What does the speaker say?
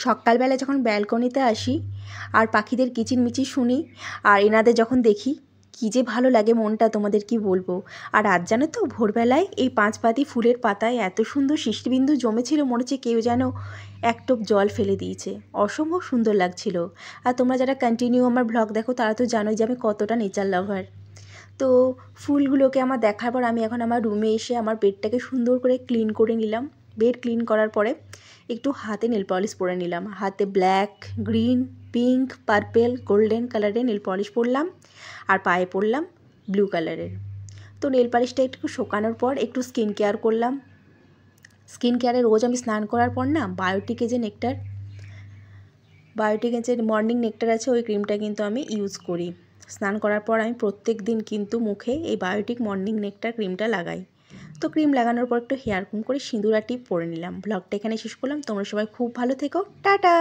সকালবেলা যখন ব্যালকনিতে আসি আর পাখিদের কিচিরমিচির শুনি আর এনাদের যখন দেখি কী যে ভালো লাগে মনটা, তোমাদের কি বলবো। আর আজ জানো তো ভোরবেলায় এই 5 পাতি ফুলের পাতায় এত সুন্দর সৃষ্টিবিন্দু জমেছিল, মনে হচ্ছে কেউ যেন এক টোপ জল ফেলে দিয়েছে। অসম্ভব সুন্দর লাগছিল। আর তোমরা যারা কন্টিনিউ আমার ব্লগ দেখো তারা তো জানোই যে আমি কতটা নেচার লাভার। তো ফুলগুলোকে আমার দেখার পর আমি এখন আমার রুমে এসে আমার বেডটাকে সুন্দর করে ক্লিন করে নিলাম। বেড ক্লিন করার পরে একটু হাতে নেল পলিশ পরে নিলাম। হাতে black, green, pink, purple, golden কালারের নেল পলিশ পরলাম আর পায়ে পরলাম ব্লু কালারের। তো নেল পলিশটা একটু শুকানোর পর একটু স্কিন কেয়ার করলাম। স্কিন কেয়ারে রোজ আমি স্নান করার পর না বায়োটিকের যে মর্নিং নেকটার আছে ওই ক্রিমটা কিন্তু আমি ইউজ করি। স্নান করার পর আমি প্রত্যেক দিন কিন্তু মুখে এই বায়োটিক মর্নিং নেকটার ক্রিমটা লাগাই। তো ক্রিম লাগানোর পর একটু হেয়ার কম করে সিঁদুর আর টিপ পরে নিলাম। ব্লগটা এখানে শেষ করলাম। তোমরা সবাই খুব ভালো থেকো। টাটা।